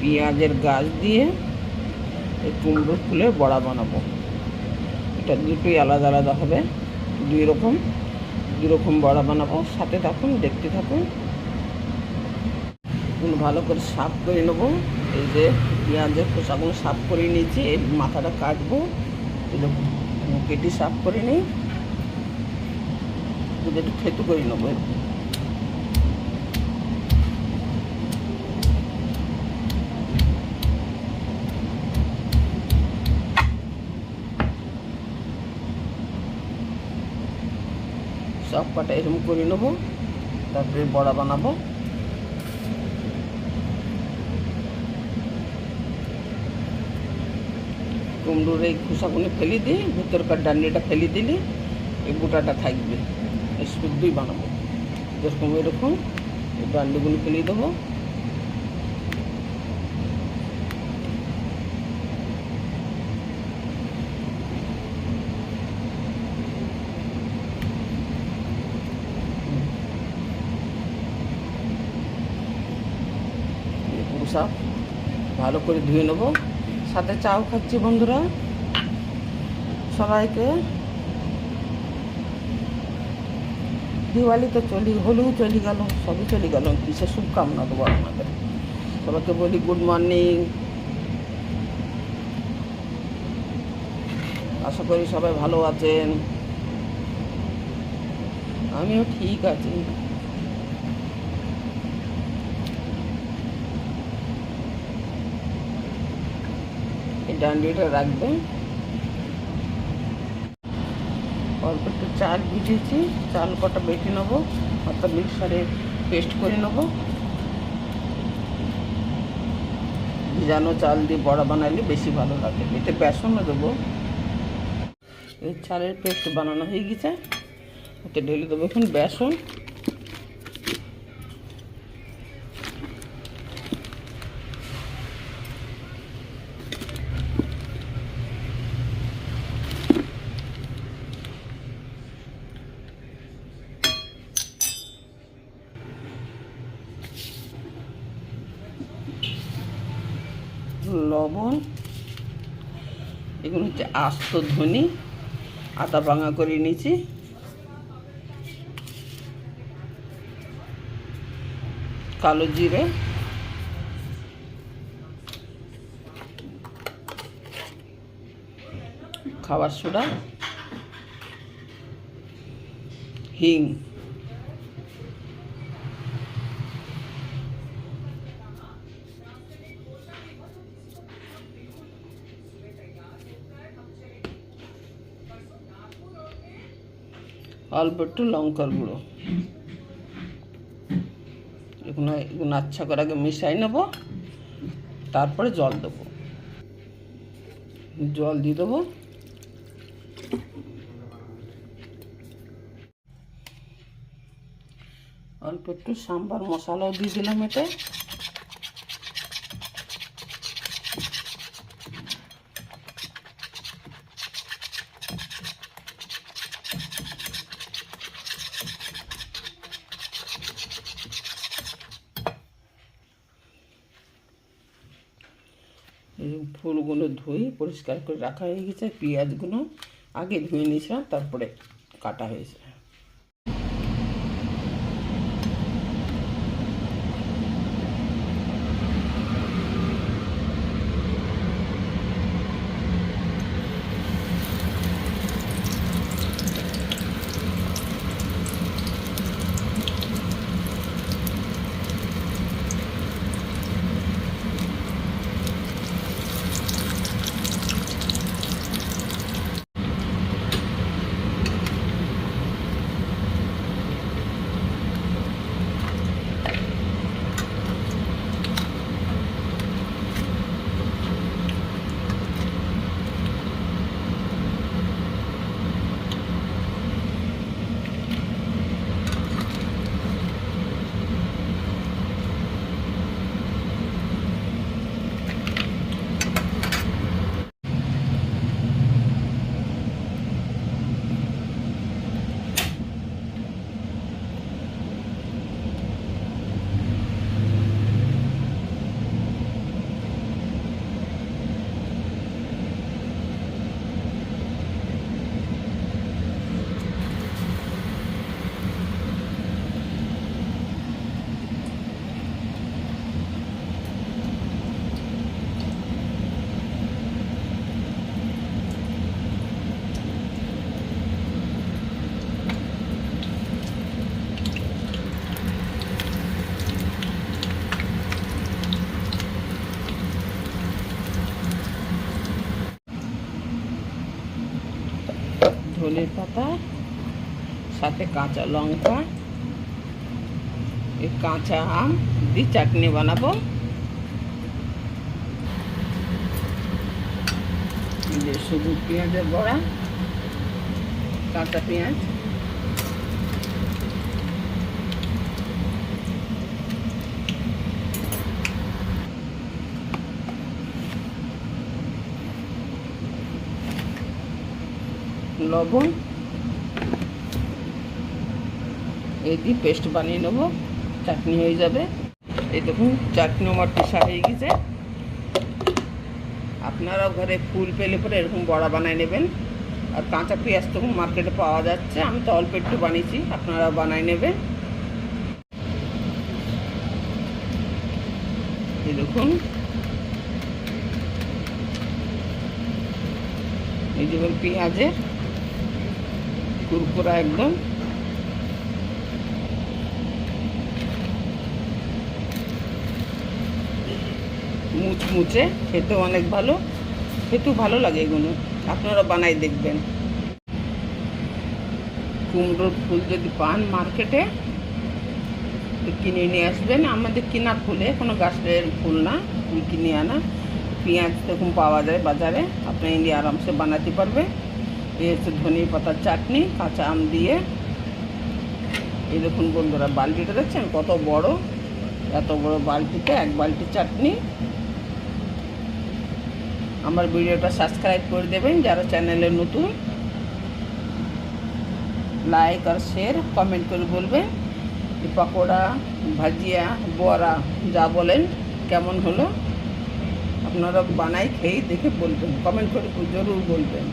পেঁয়াজের গাছ দিয়ে এই কুমড়ো ফুলের বড়া বানাবো। এটা দুটোই আলাদা আলাদা হবে, দুই রকম বড়া বানাবো। সাথে থাকুন, দেখতে থাকুন। ভালো করে সাফ করে নেবো। এই যে পেঁয়াজের খোসাগুলো সাফ করে নিয়েছি, এই মাথাটা কাটবো। কেটে সাফ করে নিই, একটু থেতু করে নেবো। সব কটা এরকম করে নেবো, তারপরে বড়া বানাবো। কুমড়োর এই খোসাগুলো ফেলে দিই, ভিতরকার ডান্ডিটা ফেলে দিলে এই গোটাটা থাকবে। এই শুদ্ধই বানাবো যেরকম এরকম এই ডান্ডিগুলো ফেলে দেবো। সব ভালো করে ধুয়ে নেবো। সাথে চাও খাচ্ছি বন্ধুরা, সবাইকে দিওয়ালি তো হলেও চলে গেল, সবই চলে গেল, কিসের শুভকামনা দেবো আপনাদের। সবাইকে বলি গুড মর্নিং। আশা করি সবাই ভালো আছেন, আমিও ঠিক আছি। এই ডান্ডিটা রাখবেন। অল্প একটু চাল ভিজিয়েছি, চাল কটা বেটে নেবো, অর্থাৎ মিক্সারে পেস্ট করে নেবো। ভিজানো চাল দিয়ে বড়া বানালে বেশি ভালো লাগে। এতে বেসনও দেবো। এই চালের পেস্ট বানানো হয়ে গেছে, এতে ঢেলে দেবো এখন বেসন। লবণ, এগুলো হচ্ছে আস্ত ধনে, আদা ভাঙা করে নিয়েছি, কালো জিরে, খাবার সোডা, হিং, অল্প একটু লঙ্কার গুঁড়ো। এগুলো আচ্ছা করে আগে মিশাই নেবো, তারপরে জল দেবো। জল দিয়ে দেবো। অল্প একটু সাম্বার মশলাও দিয়ে দিলাম এতে। ফুলগুলো ধুই পরিষ্কার করে রাখা হয়ে গেছে। পেঁয়াজগুলো আগে ধুয়ে নিয়েছিলাম, তারপরে কাটা হয়েছে। পাতা, সাথে কাঁচা লঙ্কা, এই কাঁচা আম দিয়ে চাটনি বানাবো। এই যে সবুজ পেঁয়াজের বড়া, কাঁচা পেঁয়াজ, লবণ, এই দিয়ে পেস্ট বানিয়ে নেবো, চাটনি হয়ে যাবে। এই দেখুন চাটনি আমার পেশা হয়ে গেছে। আপনারাও ঘরে ফুল পেলে পরে এরকম বড়া বানায় নেবেন। আর কাঁচা পেঁয়াজ তো মার্কেটে পাওয়া যাচ্ছে, আমি তো অল্প একটু বানিয়েছি, আপনারা বানায় নেবেন। এই দেখুন, এই যেমন পেঁয়াজের কুরকুরা একদম, মুচমুচে, খেতেও অনেক ভালো, খেতেও ভালো লাগে এগুলো, আপনারা বানাই দেখবেন। কুমড়োর ফুল যদি পান মার্কেটে কিনে নিয়ে আসবেন, আমাদের কিনা ফুলে, কোনো গাছের ফুল না, কিনে আনা। পেঁয়াজ দেখুন পাওয়া যায় বাজারে, আপনি নিয়ে আরামসে বানাতে পারবে। এই হচ্ছে ধনিয়া পাতার চাটনি কাঁচা আম দিয়ে। এই দেখুন বন্ধুরা, বালতিটা দেখছেন কত বড়, এত বড় বালতিতে এক বালতি চাটনি। আমার ভিডিওটা সাবস্ক্রাইব করে দেবেন যারা চ্যানেলে নতুন, লাইক আর শেয়ার কমেন্ট করে বলবেন পকোড়া, ভাজিয়া, বড়া যা বলেন কেমন হলো, আপনারা বানাই খেয়ে দেখে বলবেন, কমেন্ট করে জরুর বলবেন।